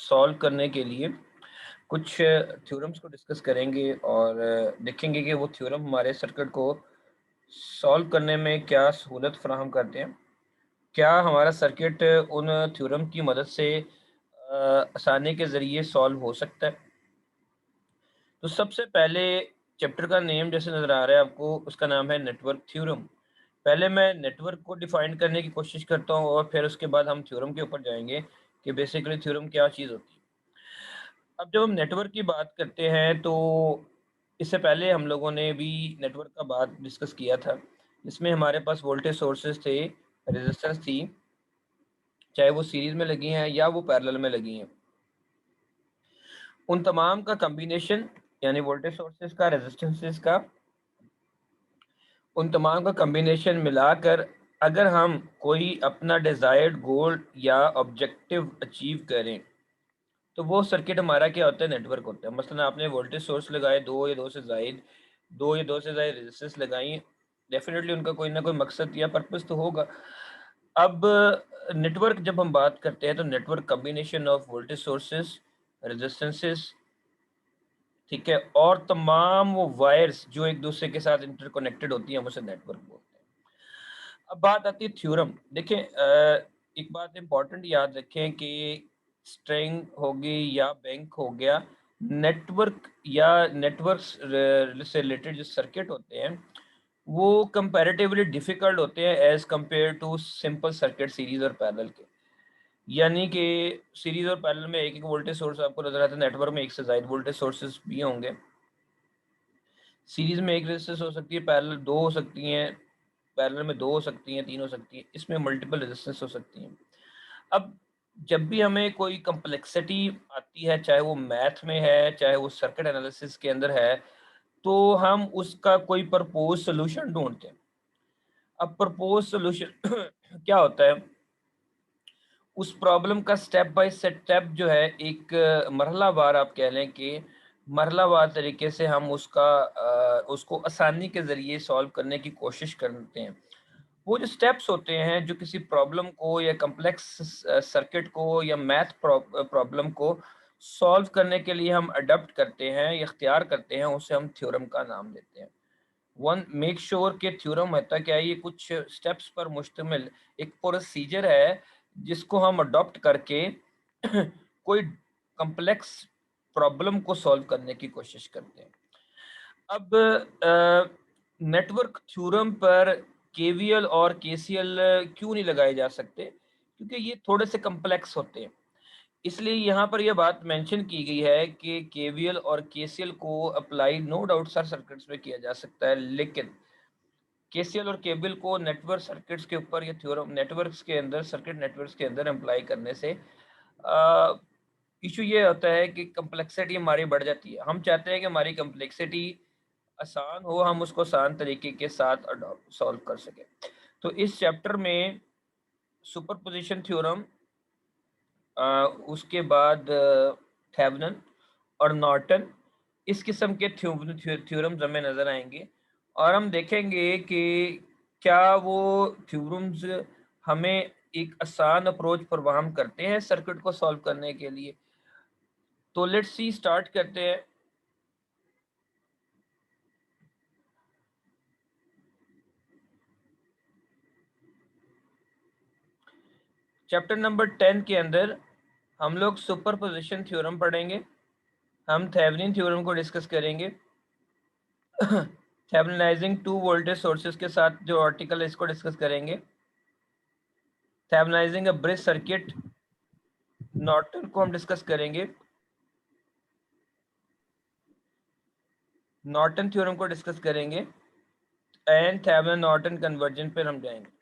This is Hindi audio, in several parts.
सॉल्व करने के लिए कुछ थ्योरम्स को डिस्कस करेंगे और देखेंगे कि वो थ्योरम हमारे सर्किट को सॉल्व करने में क्या सहूलत फराहम करते हैं। क्या हमारा सर्किट उन थ्योरम की मदद से आसानी के ज़रिए सॉल्व हो सकता है। तो सबसे पहले चैप्टर का नेम जैसे नज़र आ रहा है आपको, उसका नाम है नेटवर्क थ्योरम। पहले मैं नेटवर्क को डिफाइन करने की कोशिश करता हूँ और फिर उसके बाद हम थ्योरम के ऊपर जाएंगे कि बेसिकली थ्योरम क्या चीज़ होती है। अब जब हम नेटवर्क की बात करते हैं तो इससे पहले हम लोगों ने भी नेटवर्क का बात डिस्कस किया था, जिसमें हमारे पास वोल्टेज सोर्सेज थे, रेजिस्टेंस थी, चाहे वो सीरीज में लगी हैं या वो पैरेलल में लगी हैं। उन तमाम का कम्बिनेशन यानी वोल्टेज सोर्सेज का, रेजिस्टेंसेस का, उन तमाम का कम्बिनेशन मिलाकर अगर हम कोई अपना डिज़ायर्ड गोल या ऑब्जेक्टिव अचीव करें तो वो सर्किट हमारा क्या होता है, नेटवर्क होता है। मसलन आपने वोल्टेज सोर्स लगाए, दो या दो से ज़ायद रेजिस्टेंस लगाई, डेफिनेटली उनका कोई ना कोई मकसद या पर्पस तो होगा। अब नेटवर्क जब हम बात करते हैं तो network combination of voltage sources, resistances, ठीक है, और तमाम वो वायर्स जो एक दूसरे के साथ इंटरकनेक्टेड होती हैं, हम उसे नेटवर्क बोलते हैं। अब बात आती है थ्योरम। देखें, एक बात इंपॉर्टेंट याद रखें कि स्ट्रिंग होगी या बैंक हो गया, नेटवर्क या नेटवर्क्स से रिलेटेड जो सर्किट होते हैं वो कंपैरेटिवली डिफ़िकल्ट होते हैं as compare to simple circuit series और पैरेलल के। यानी कि सीरीज़ और पैरेलल में एक-एक वोल्टेज सोर्स आपको नज़र आता है, नेटवर्क में एक से ज़ायद वोल्टेज सोर्सेज़ भी होंगे। सीरीज़ में एक रेजिस्टेंस हो सकती है, पैरेलल 2 हो सकती हैं, पैरेलल में 2 हो सकती हैं, 3 हो सकती हैं, इसमें मल्टीपल रेजिस्टेंस हो सकती हैं। अब जब भी हमें कोई कॉम्प्लेक्सिटी आती है, चाहे वो मैथ में है, चाहे वो सर्किट एनालिसिस के अंदर है, तो हम उसका कोई प्रपोज़ सॉल्यूशन ढूँढते हैं। अब प्रपोज़ सॉल्यूशन क्या होता है? उस प्रॉब्लम का स्टेप बाय स्टेप जो है, एक मरहलावार आप कह लें कि मरहलावार तरीके से हम उसको आसानी के ज़रिए सॉल्व करने की कोशिश करते हैं। वो जो स्टेप्स होते हैं, जो किसी प्रॉब्लम को या कॉम्प्लेक्स सर्किट को या मैथ प्रॉब्लम को सॉल्व करने के लिए हम अडॉप्ट करते हैं या इख्तियार करते हैं, उसे हम थ्योरम का नाम देते हैं। वन मेक श्योर के थ्योरम होता क्या है, ये कुछ स्टेप्स पर मुश्तमिल एक प्रोसीजर है जिसको हम अडॉप्ट करके कोई कॉम्प्लेक्स प्रॉब्लम को सॉल्व करने की कोशिश करते हैं। अब नेटवर्क थ्योरम पर केवीएल और केसीएल क्यों नहीं लगाए जा सकते? क्योंकि ये थोड़े से कॉम्प्लेक्स होते हैं। इसलिए यहाँ पर यह बात मेंशन की गई है कि केवीएल और केसीएल को apply no doubt sir circuits में किया जा सकता है, लेकिन केसीएल और केवीएल को नेटवर्क सर्किट्स के ऊपर या थ्योरम नेटवर्क्स के अंदर, सर्किट नेटवर्क्स के अंदर अप्लाई करने से इशू ये होता है कि कॉम्प्लेक्सिटी हमारी बढ़ जाती है। हम चाहते हैं कि हमारी कॉम्प्लेक्सिटी आसान हो, हम उसको आसान तरीके के साथ सॉल्व कर सकें। तो इस चैप्टर में सुपरपोजिशन थ्योरम, उसके बाद थेवेनिन और नॉर्टन, इस किस्म के थ्योरम्स हमें नज़र आएंगे और हम देखेंगे कि क्या वो थ्योरम्स हमें एक आसान अप्रोच फराहम करते हैं सर्किट को सॉल्व करने के लिए। तो लेट्स सी, स्टार्ट करते हैं। चैप्टर नंबर 10 के अंदर हम लोग सुपरपोजिशन थ्योरम पढ़ेंगे, हम थेवेनिन थ्योरम को डिस्कस करेंगे, थेवेनिनाइजिंग टू वोल्टेज सोर्सेज के साथ जो आर्टिकल है इसको डिस्कस करेंगे, थेवेनिनाइजिंग अ ब्रिज सर्किट, नॉर्टन को हम डिस्कस करेंगे, नॉर्टन थ्योरम को डिस्कस करेंगे एंड थेवेनिन नॉर्टन कन्वर्जन पर हम जाएंगे।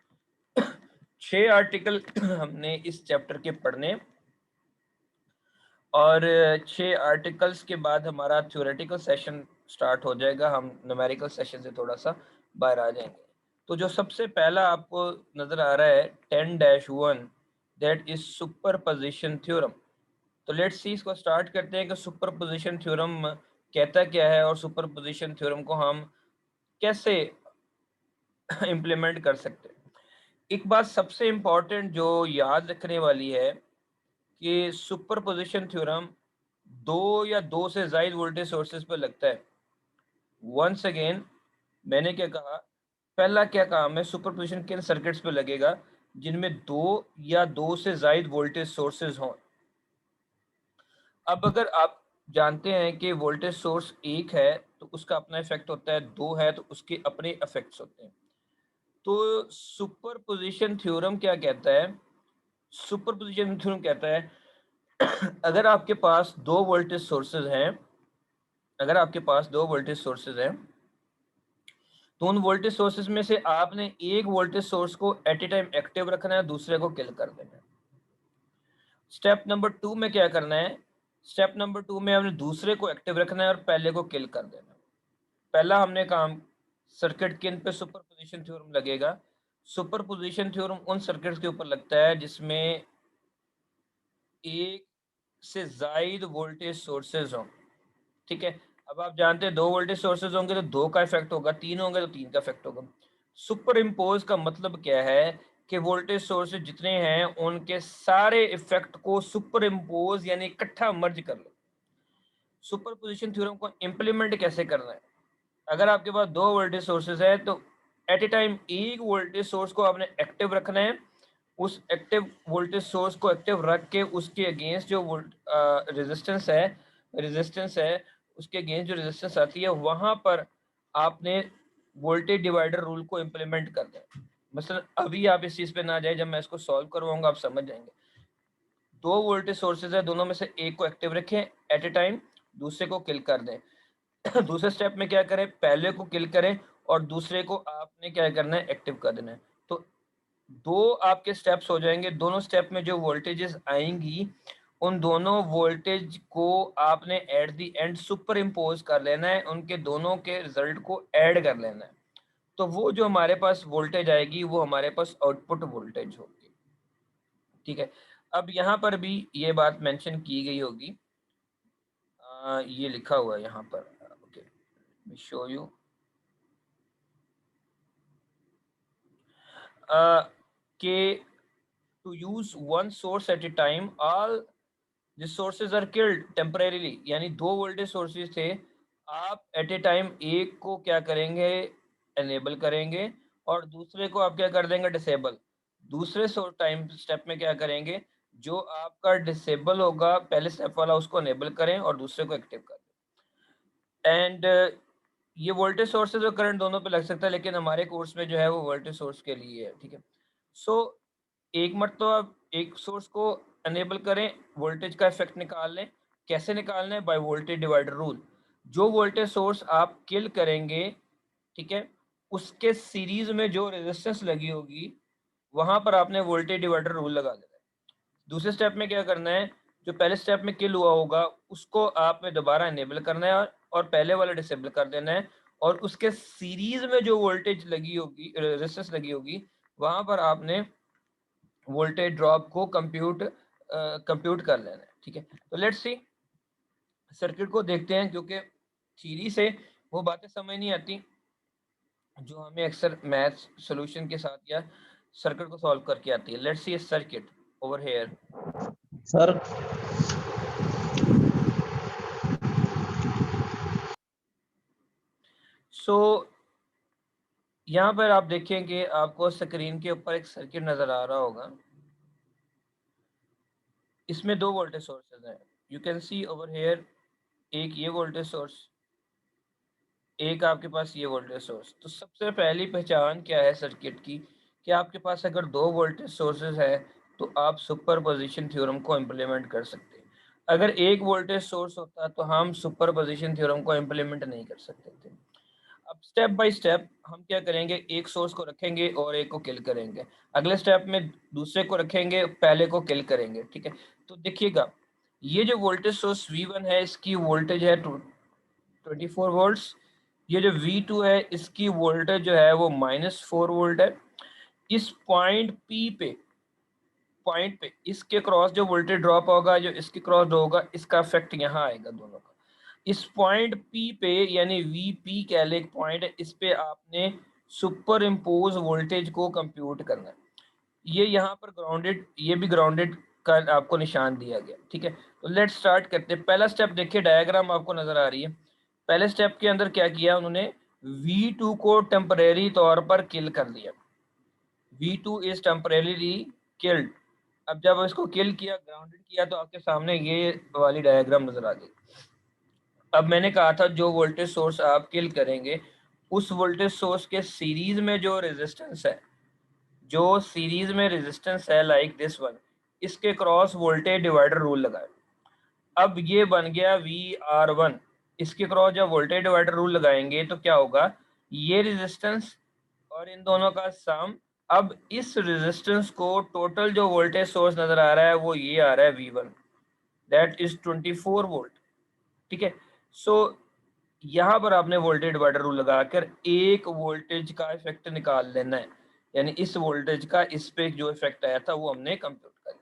6 आर्टिकल हमने इस चैप्टर के पढ़ने और 6 आर्टिकल्स के बाद हमारा थ्योरेटिकल सेशन स्टार्ट हो जाएगा, हम न्यूमेरिकल सेशन से थोड़ा सा बाहर आ जाएंगे। तो जो सबसे पहला आपको नज़र आ रहा है 10-1, दैट इज सुपरपोजिशन थ्योरम। तो लेट्स सी, इसको स्टार्ट करते हैं कि सुपरपोजिशन थ्योरम कहता क्या है और सुपरपोजिशन थ्योरम को हम कैसे इम्प्लीमेंट कर सकते हैं। एक बात सबसे इम्पॉर्टेंट जो याद रखने वाली है कि सुपरपोजिशन थ्योरम दो या दो से ज्यादा वोल्टेज सोर्सेज पर लगता है। वंस अगेन मैंने क्या कहा, पहला क्या कहा मैं, सुपरपोजिशन किन सर्किट्स पे लगेगा, जिनमें दो या दो से ज्यादा वोल्टेज सोर्सेज हों। अब अगर आप जानते हैं कि वोल्टेज सोर्स एक है तो उसका अपना इफेक्ट होता है, दो है तो उसके अपने इफेक्ट्स होते हैं। तो सुपरपोजिशन थ्योरम क्या कहता है, सुपरपोजिशन थ्योरम कहता है अगर आपके पास दो वोल्टेज सोर्सेज हैं, अगर आपके पास दो वोल्टेज सोर्सेज हैं, तो उन वोल्टेज सोर्सेज में से आपने एक वोल्टेज सोर्स को एट ए टाइम एक्टिव रखना है, दूसरे को किल कर देना है। स्टेप नंबर 2 में क्या करना है, स्टेप नंबर 2 में हमने दूसरे को एक्टिव रखना है और पहले को किल कर देना है। पहला हमने काम, सर्किट किन पे सुपरपोजिशन थ्योरम लगेगा, सुपरपोजिशन थ्योरम उन सर्किट्स के ऊपर लगता है जिसमें एक से ज्यादा वोल्टेज सोर्सेज हों। ठीक है, अब आप जानते हैं दो वोल्टेज सोर्सेज होंगे तो दो का इफेक्ट होगा, तीन होंगे तो तीन का इफेक्ट होगा। सुपर इम्पोज का मतलब क्या है कि वोल्टेज सोर्सेज जितने हैं उनके सारे इफेक्ट को सुपर इम्पोज यानी इकट्ठा मर्ज कर लो। सुपरपोजिशन थ्योरम को इम्प्लीमेंट कैसे करना है, अगर आपके पास दो वोल्टेज सोर्सेज है तो एट ए टाइम एक वोल्टेज सोर्स को आपने एक्टिव रखना है, उस एक्टिव वोल्टेज सोर्स को एक्टिव रख के उसके अगेंस्ट जो रेजिस्टेंस है उसके अगेंस्ट जो रेजिस्टेंस आती है वहां पर आपने वोल्टेज डिवाइडर रूल को इम्प्लीमेंट करना है। मतलब अभी आप इस चीज पे ना जाए, जब मैं इसको सॉल्व करवाऊंगा आप समझ जाएंगे। दो वोल्टेज सोर्सेज है, दोनों में से एक को एक्टिव रखें एट ए टाइम, दूसरे को किल कर दें दूसरे स्टेप में क्या करें, पहले को किल करें और दूसरे को आपने क्या करना है, एक्टिव कर देना है। तो दो आपके स्टेप्स हो जाएंगे, दोनों स्टेप में जो वोल्टेजेस आएंगी उन दोनों वोल्टेज को आपने at the end super impose कर लेना है, उनके दोनों के रिजल्ट को ऐड कर लेना है। तो वो जो हमारे पास वोल्टेज आएगी वो हमारे पास आउटपुट वोल्टेज होगी। ठीक है, अब यहाँ पर भी ये बात मेंशन की गई होगी, ये लिखा हुआ है यहाँ पर, ओके शो यू कि to use one source at a time all this sources are killed temporarily, यानी दो वोल्टेज सोर्सेज थे, आप एट ए टाइम एक को क्या करेंगे, एनेबल करेंगे और दूसरे को आप क्या कर देंगे, डिसेबल। दूसरे टाइम स्टेप में क्या करेंगे, जो आपका डिसेबल होगा पहले स्टेप वाला उसको एनेबल करें और दूसरे को एक्टिव कर दें। एंड ये वोल्टेज सोर्सेज और करंट दोनों पे लग सकता है, लेकिन हमारे कोर्स में जो है वो वोल्टेज सोर्स के लिए है। ठीक है, सो एक मरतबा आप एक सोर्स को अनेबल करें, वोल्टेज का इफेक्ट निकाल लें। कैसे निकालना है, बाय वोल्टेज डिवाइडर रूल। जो वोल्टेज सोर्स आप किल करेंगे, ठीक है, उसके सीरीज में जो रेजिस्टेंस लगी होगी वहां पर आपने वोल्टेज डिवाइडर रूल लगा देना है। दूसरे स्टेप में क्या करना है, जो पहले स्टेप में किल हुआ होगा उसको आपने दोबारा इनेबल करना है और पहले वाला डिसेबल कर देना है, और उसके सीरीज में जो वोल्टेज लगी होगी, रेजिस्टेंस लगी होगी, वहां पर आपने वोल्टेज ड्रॉप को कंप्यूट कर लेना है। ठीक है, तो लेट्स सी सर्किट को देखते हैं, क्योंकि थ्योरी से वो बातें समझ नहीं आती जो हमें अक्सर मैथ्स सॉल्यूशन के साथ या सर्किट को सॉल्व करके आती है। Let's see A circuit over here. Sir so यहाँ पर आप देखें कि आपको स्क्रीन के ऊपर एक सर्किट नजर आ रहा होगा, इसमें दो वोल्टेज सोर्सेज हैं, you can see over here, एक ये वोल्टेज सोर्स, एक आपके पास ये वोल्टेज सोर्स। तो सबसे पहली पहचान क्या है सर्किट की, कि आपके पास अगर दो वोल्टेज सोर्सेज है तो आप सुपरपोजिशन थ्योरम को इम्प्लीमेंट कर सकते हैं। अगर एक वोल्टेज सोर्स होता तो हम सुपरपोजिशन थ्योरम को इम्प्लीमेंट नहीं कर सकते थे। अब स्टेप बाय स्टेप हम क्या करेंगे, एक सोर्स को रखेंगे और एक को किल करेंगे, अगले स्टेप में दूसरे को रखेंगे पहले को किल करेंगे। ठीक है, तो देखिएगा ये जो वोल्टेज सोर्स V1 है इसकी वोल्टेज है 24 वोल्ट्स, ये जो V2 है इसकी वोल्टेज जो है वो -4 वोल्ट है। इस पॉइंट पे इसके क्रॉस जो वोल्टेज ड्रॉप होगा, जो इसके क्रॉस होगा, इसका इफेक्ट यहाँ आएगा दोनों का। इस पॉइंट P पे यानी VP कह ले एक पॉइंट है, इस पे आपने सुपर इम्पोज वोल्टेज को कंप्यूट करना है। ये यहाँ पर ग्राउंडेड, ये भी ग्राउंडेड का आपको निशान दिया गया। ठीक है, तो लेट्स स्टार्ट करते हैं। पहला स्टेप देखिए, डायग्राम आपको नजर आ रही है। पहले स्टेप के अंदर क्या किया उन्होंने, V2 को टेम्परेरी तौर पर किल कर दिया। V2 is temporary killed. अब जब इसको किल किया, ग्राउंडेड किया, तो आपके सामने ये वाली डायग्राम नजर आ गई। अब मैंने कहा था जो वोल्टेज सोर्स आप किल करेंगे, उस वोल्टेज सोर्स के सीरीज में जो रेजिस्टेंस है, जो सीरीज में रेजिस्टेंस है लाइक दिस वन, इसके क्रॉस वोल्टेज डिवाइडर रूल लगाए। अब ये बन गया VR1। इसके क्रॉस जब वोल्टेज डिवाइडर रूल लगाएंगे तो क्या होगा, ये रेजिस्टेंस और इन दोनों का सम। अब इस रेजिस्टेंस को टोटल जो वोल्टेज सोर्स नजर आ रहा है वो ये आ रहा है V1, दैट इज 24 वोल्ट। ठीक है, सो यहाँ पर आपने वोल्टेज डिवाइडर रूल लगाकर एक वोल्टेज का इफेक्ट निकाल लेना है, यानी इस वोल्टेज का इस पे जो इफेक्ट आया था वो हमने कंप्यूट कर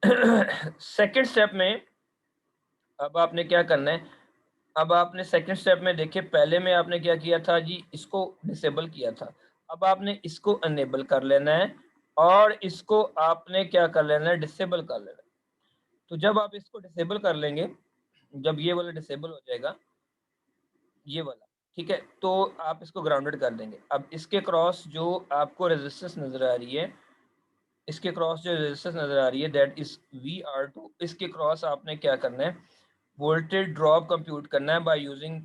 लिया। सेकेंड स्टेप में अब आपने क्या करना है, अब आपने सेकेंड स्टेप में देखिए, पहले में आपने क्या किया था जी, इसको डिसेबल किया था। अब आपने इसको अनेबल कर लेना है और इसको आपने क्या कर लेना है, डिसेबल कर लेना है। तो जब आप इसको डिसेबल कर लेंगे, जब ये वाला डिसेबल हो जाएगा, ये वाला, ठीक है, तो आप इसको ग्राउंडेड कर देंगे। अब इसके क्रॉस जो आपको रेजिस्टेंस नजर आ रही है, इसके क्रॉस जो रेजिस्टेंस नजर आ रही है दैट इज VR2, इसके क्रॉस आपने क्या करना है, वोल्टेज ड्रॉप कंप्यूट करना है by using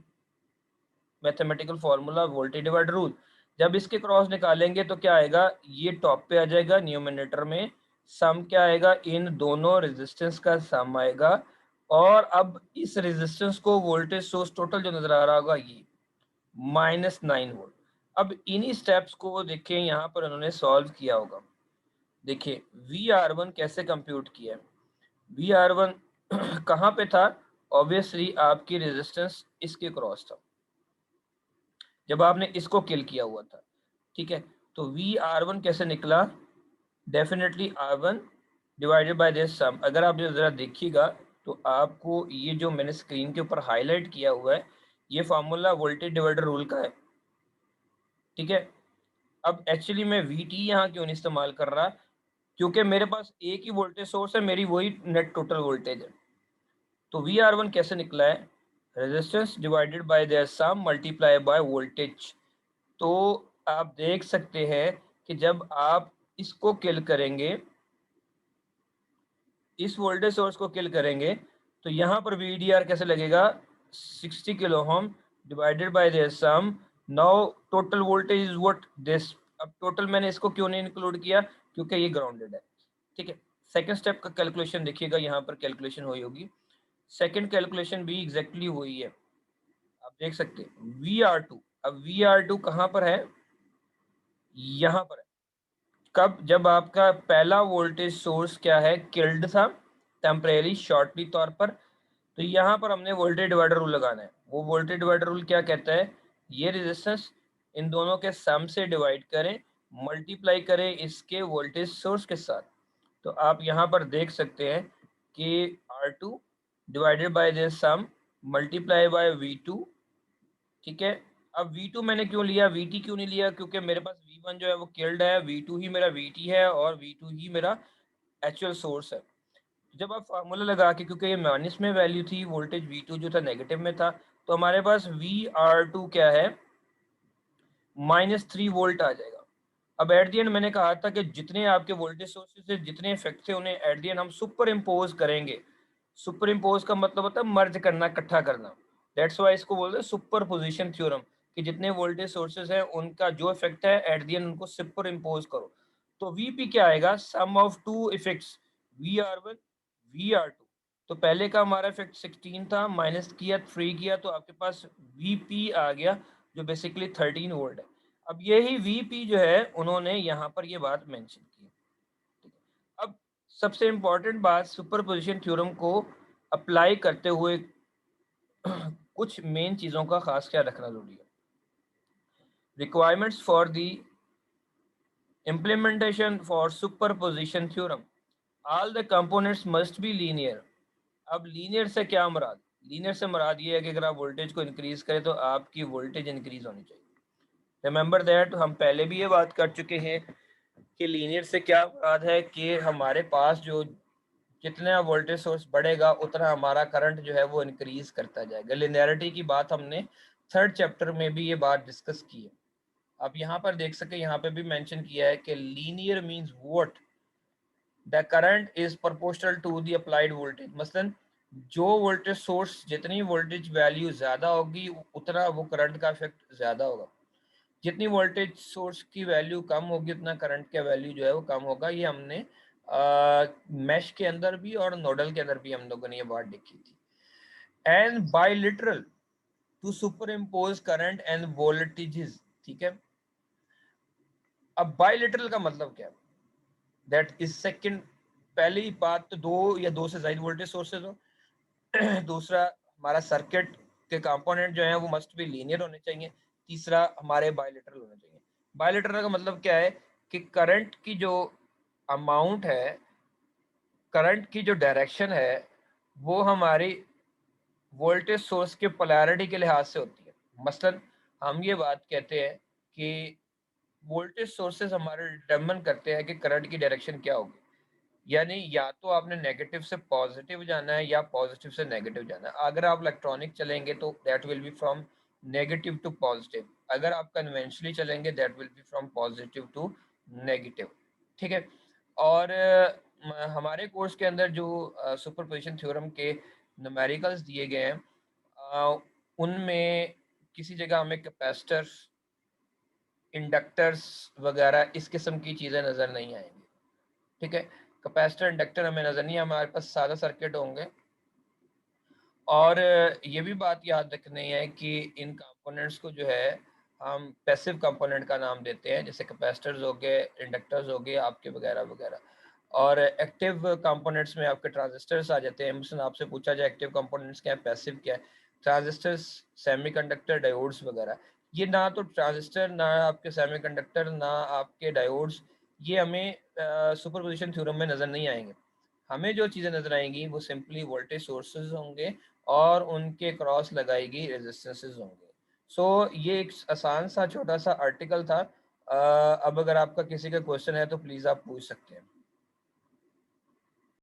mathematical formula voltage divider rule. जब इसके क्रॉस निकालेंगे तो क्या आएगा, ये टॉप पे आ जाएगा न्यूमिनेटर में, सम क्या आएगा, इन दोनों रेजिस्टेंस का सम आएगा। और अब इस रेजिस्टेंस को वोल्टेज सोर्स टोटल जो नजर आ रहा होगा ये -9 वोल्ट। अब इन्हीं स्टेप्स को देखिए यहाँ पर उन्होंने सॉल्व किया होगा। देखिए VR1 कैसे कंप्यूट किया है। VR1 कहाँ पे था, ऑब्वियसली आपकी रेजिस्टेंस इसके क्रॉस था जब आपने इसको किल किया हुआ था। ठीक है, तो VR1 कैसे निकला, definitely R1 divided by this sum. अगर आप जरा देखिएगा तो आपको ये जो मैंने स्क्रीन के ऊपर हाईलाइट किया हुआ है, ये फार्मूला वोल्टेज डिवाइडर रूल का है। ठीक है, अब एक्चुअली मैं VT यहाँ क्यों नहीं इस्तेमाल कर रहा, क्योंकि मेरे पास एक ही वोल्टेज सोर्स है, मेरी वही नेट टोटल वोल्टेज है। तो VR1 कैसे निकला है, resistance divided by their sum multiply by voltage. तो आप देख सकते हैं कि जब आप इसको किल करेंगे, इस वोल्टेज सोर्स को किल करेंगे, तो यहाँ पर VDR कैसे लगेगा, 60 kilo ohm divided by their sum. Now total voltage is what this. अब टोटल मैंने इसको क्यों नहीं इंक्लूड किया, क्योंकि ये ग्राउंडेड है। ठीक है, सेकंड स्टेप का कैलकुलेशन देखिएगा, यहाँ पर कैलकुलेशन हुई होगी। सेकंड कैलकुलेशन भी एग्जैक्टली वही है, आप देख सकते हैं VR2। अब VR2 कहाँ पर है, यहाँ पर है। कब, जब आपका पहला वोल्टेज सोर्स क्या है, किल्ड था टेम्परेरी शॉर्टली तौर पर। तो यहाँ पर हमने वोल्टेज डिवाइडर रूल लगाना है। वो वोल्टेज डिवाइडर रूल क्या कहता है, ये रेजिस्टेंस इन दोनों के सम से डिवाइड करें, मल्टीप्लाई करें इसके वोल्टेज सोर्स के साथ। तो आप यहाँ पर देख सकते हैं कि R2 divided by this sum multiply by V2। ठीक है, अब V2 मैंने क्यों लिया, VT क्यों नहीं लिया, क्योंकि मेरे पास V1 जो है वो किल्ड है, V2 ही मेरा VT है और V2 ही मेरा एक्चुअल सोर्स है। जब आप फार्मूला लगा के, क्योंकि ये माइनस में वैल्यू थी, वोल्टेज V2 जो था नेगेटिव में था, तो हमारे पास VR2 क्या है, -3 वोल्ट आ जाएगा। अब एट दी एंड मैंने कहा था कि जितने आपके वोल्टेज सोर्सेज से जितने इफेक्ट थे उन्हें एट दी एंड हम सुपर इम्पोज करेंगे। सुपर इम्पोज का मतलब होता है मर्ज करना, इकट्ठा करना। दैट्स वाई इसको बोलते हैं सुपर पोजिशन थ्योरम, कि जितने वोल्टेज सोर्सेज हैं उनका जो इफेक्ट है एट दी एंड उनको सुपर इम्पोज करो। तो VP क्या आएगा, सम of to effects, VR1 VR2। तो पहले का हमारा इफेक्ट 16 था, माइनस किया 3 किया, तो आपके पास VP आ गया जो बेसिकली 13 वोल्ट है। अब यही VP जो है उन्होंने यहाँ पर ये बात मेंशन की। ठीक है, अब सबसे इंपॉर्टेंट बात, सुपरपोजिशन थ्योरम को अप्लाई करते हुए कुछ मेन चीजों का खास ख्याल रखना जरूरी है। Requirements for the implementation for superposition theorem, all the components must be linear। अब लीनियर से क्या मुराद, लीनियर से मुराद ये है कि अगर आप वोल्टेज को इंक्रीज करें तो आपकी वोल्टेज इंक्रीज होनी चाहिए। रिमेंबर दैट, हम पहले भी ये बात कर चुके हैं कि लीनियर से क्या मुराद है कि हमारे पास जो जितना वोल्टेज सोर्स बढ़ेगा उतना हमारा करंट जो है वो इंक्रीज करता जाएगा। लिनियरिटी की बात हमने थर्ड चैप्टर में भी ये बात डिस्कस की है। आप यहाँ पर देख सके, यहाँ पे भी मेंशन किया है कि linear means what the current is proportional to the applied voltage. मसलन जो वोल्टेज सोर्स जितनी वोल्टेज वैल्यू ज़्यादा होगी उतना वो करंट का इफेक्ट ज़्यादा होगा, जितनी वोल्टेज सोर्स की वैल्यू कम होगी उतना करंट का वैल्यू जो है वो कम होगा। ये हमने मैश के अंदर भी और नोडल के अंदर भी हम लोगों ने ये बात देखी थी। And bilateral to superimpose current and voltages, ठीक है। अब बाइलिटरल का मतलब क्या है? दैट इज सेकंड, पहली बात तो दो या दो से ज्यादा वोल्टेज सोर्सेज हो। दूसरा, हमारा सर्किट के कंपोनेंट जो है वो मस्ट बी लीनियर होने चाहिए। तीसरा, हमारे बाइलेटरल होने चाहिए। बाइलेटरल का मतलब क्या है कि करंट की जो अमाउंट है, करंट की जो डायरेक्शन है, वो हमारी वोल्टेज सोर्स के पोलैरिटी के लिहाज से होती है। मसलन हम ये बात कहते हैं कि वोल्टेज सोर्सेज हमारे डिटरमिन करते हैं कि करंट की डायरेक्शन क्या होगी। यानी या तो आपने नेगेटिव से पॉजिटिव जाना है या पॉजिटिव से नेगेटिव जाना है। अगर आप इलेक्ट्रॉनिक चलेंगे तो that will be from negative to positive, अगर आप कन्वेंशनली चलेंगे that will be from positive to negative, ठीक है। और हमारे कोर्स के अंदर जो सुपरपोजिशन थ्योरम के न्यूमेरिकल्स दिए गए हैं, उनमें किसी जगह हमें कैपेसिटर्स, इंडक्टर्स वगैरह इस किस्म की चीज़ें नज़र नहीं आएंगी, ठीक है। कैपेसिटर इंडक्टर हमें नज़र नहीं, हमारे पास सादा सर्किट होंगे। और ये भी बात याद रखनी है कि इन कंपोनेंट्स को जो है हम पैसिव कंपोनेंट का नाम देते हैं, जैसे कैपेसिटर्स हो गए, इंडक्टर्स हो गए आपके वगैरह वगैरह। और एक्टिव कंपोनेंट्स में आपके ट्रांजिस्टर्स आ जाते हैं। मिशन आपसे पूछा जाए एक्टिव कंपोनेंट्स क्या है, पैसिव क्या है, ट्रांजिस्टर्स, सेमीकंडक्टर, डायोड्स वगैरह। ये ना तो ट्रांजिस्टर, ना आपके सेमीकंडक्टर, ना आपके डायोड्स, ये हमें सुपरपोजिशन थ्योरम में नज़र नहीं आएंगे। हमें जो चीज़ें नज़र आएंगी वो सिंपली वोल्टेज सोर्सेज होंगे और उनके क्रॉस लगाएगी रेजिस्टेंसेज होंगे। सो ये एक आसान सा छोटा सा आर्टिकल था। अब अगर आपका किसी का क्वेश्चन है तो प्लीज़ आप पूछ सकते हैं।